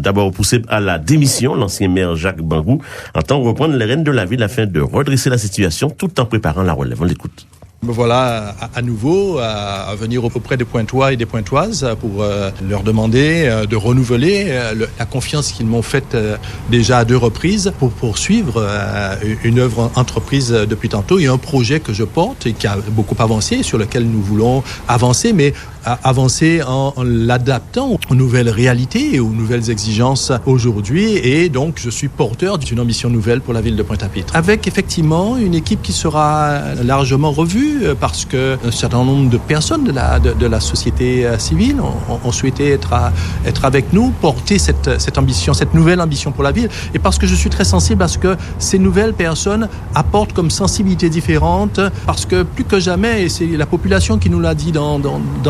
d'abord poussé à la démission. L'ancien maire Jacques Bangou entend reprendre les rênes de la ville afin de redresser la situation tout en préparant la relève. On l'écoute. Me voilà à nouveau à venir auprès des Pointois et des Pointoises pour leur demander de renouveler la confiance qu'ils m'ont faite déjà à 2 reprises pour poursuivre une œuvre entreprise depuis tantôt et un projet que je porte et qui a beaucoup avancé, sur lequel nous voulons avancer, mais avancer en l'adaptant aux nouvelles réalités et aux nouvelles exigences aujourd'hui. Et donc, je suis porteur d'une ambition nouvelle pour la ville de Pointe-à-Pitre. Avec effectivement une équipe qui sera largement revue parce que un certain nombre de personnes de la société civile ont souhaité être avec nous, porter cette ambition, cette nouvelle ambition pour la ville. Et parce que je suis très sensible à ce que ces nouvelles personnes apportent comme sensibilité différente, parce que plus que jamais, et c'est la population qui nous l'a dit dans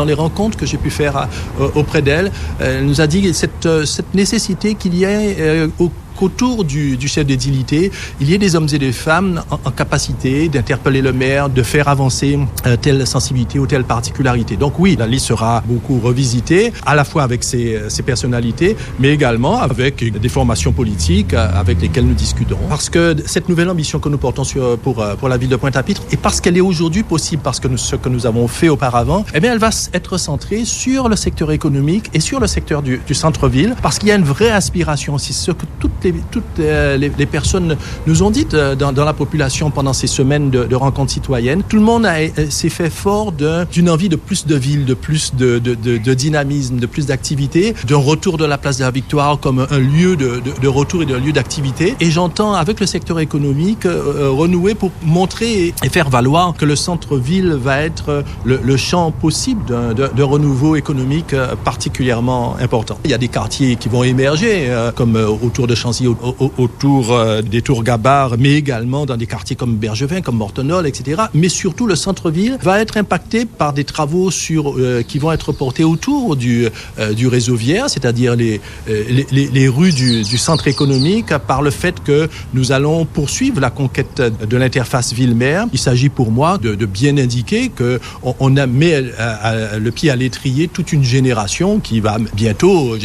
les rencontres que j'ai pu faire auprès d'elle, elle nous a dit cette nécessité qu'il y ait qu'autour du chef d'édilité, il y ait des hommes et des femmes en capacité d'interpeller le maire, de faire avancer telle sensibilité ou telle particularité. Donc oui, la liste sera beaucoup revisitée, à la fois avec ces personnalités, mais également avec des formations politiques avec lesquelles nous discutons. Parce que cette nouvelle ambition que nous portons pour la ville de Pointe-à-Pitre, et parce qu'elle est aujourd'hui possible, parce que ce que nous avons fait auparavant, eh bien, elle va être centrée sur le secteur économique et sur le secteur du centre-ville, parce qu'il y a une vraie aspiration aussi, ce que toutes les personnes nous ont dit dans la population pendant ces semaines de rencontres citoyennes. Tout le monde s'est fait fort d'une envie de plus de ville, de plus de dynamisme, de plus d'activité, d'un retour de la place de la Victoire comme un lieu de retour et d'un lieu d'activité. Et j'entends avec le secteur économique renouer pour montrer et faire valoir que le centre-ville va être le champ possible d'un renouveau économique particulièrement important. Il y a des quartiers qui vont émerger comme autour de Chantilly, autour des Tours Gabarre, mais également dans des quartiers comme Bergevin, comme Mortenol, etc. Mais surtout, le centre-ville va être impacté par des travaux qui vont être portés autour du réseau viaire, c'est-à-dire les rues du centre économique, par le fait que nous allons poursuivre la conquête de l'interface ville-mer. Il s'agit pour moi de bien indiquer qu'on met le pied à l'étrier toute une génération qui va bientôt,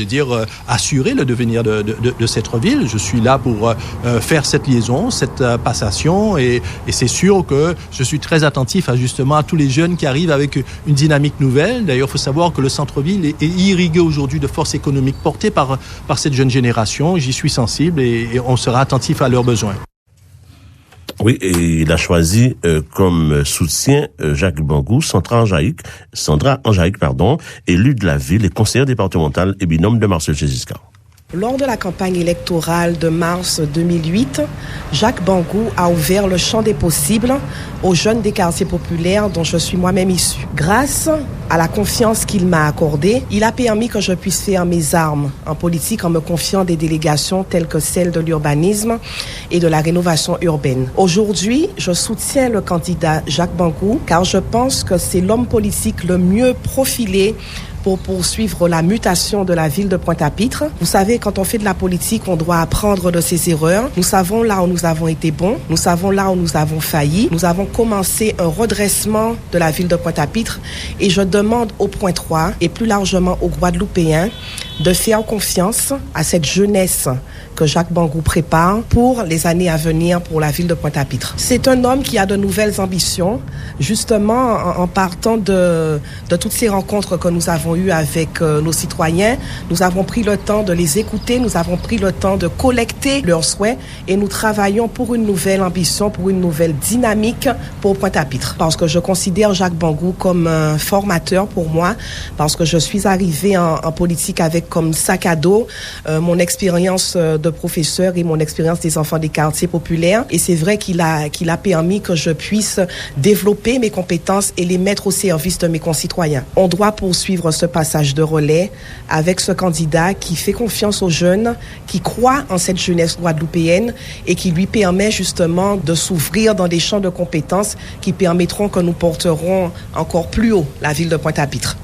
assurer le devenir de cette ville. Je suis là pour faire cette liaison, cette passation, et c'est sûr que je suis très attentif justement à tous les jeunes qui arrivent avec une dynamique nouvelle. D'ailleurs, il faut savoir que le centre-ville est irrigué aujourd'hui de forces économiques portées par cette jeune génération. J'y suis sensible et on sera attentif à leurs besoins. Oui, et il a choisi comme soutien Jacques Bangou, Sandra Anjaïque, élue de la ville et conseillère départementale et binôme de Marcel Giscard. Lors de la campagne électorale de mars 2008, Jacques Bangou a ouvert le champ des possibles aux jeunes des quartiers populaires dont je suis moi-même issue. Grâce à la confiance qu'il m'a accordée, il a permis que je puisse faire mes armes en politique en me confiant des délégations telles que celle de l'urbanisme et de la rénovation urbaine. Aujourd'hui, je soutiens le candidat Jacques Bangou car je pense que c'est l'homme politique le mieux profilé pour poursuivre la mutation de la ville de Pointe-à-Pitre. Vous savez, quand on fait de la politique, on doit apprendre de ses erreurs. Nous savons là où nous avons été bons, nous savons là où nous avons failli. Nous avons commencé un redressement de la ville de Pointe-à-Pitre et je demande aux Pointois et plus largement aux Guadeloupéens de faire confiance à cette jeunesse que Jacques Bangou prépare pour les années à venir pour la ville de Pointe-à-Pitre. C'est un homme qui a de nouvelles ambitions, justement en partant de toutes ces rencontres que nous avons eues avec nos citoyens. Nous avons pris le temps de les écouter, nous avons pris le temps de collecter leurs souhaits et nous travaillons pour une nouvelle ambition, pour une nouvelle dynamique pour Pointe-à-Pitre. Parce que je considère Jacques Bangou comme un formateur pour moi, parce que je suis arrivée en politique avec comme sac à dos mon expérience de professeur et mon expérience des enfants des quartiers populaires. Et c'est vrai qu'il a permis que je puisse développer mes compétences et les mettre au service de mes concitoyens. On doit poursuivre ce passage de relais avec ce candidat qui fait confiance aux jeunes, qui croit en cette jeunesse guadeloupéenne et qui lui permet justement de s'ouvrir dans des champs de compétences qui permettront que nous porterons encore plus haut la ville de Pointe-à-Pitre.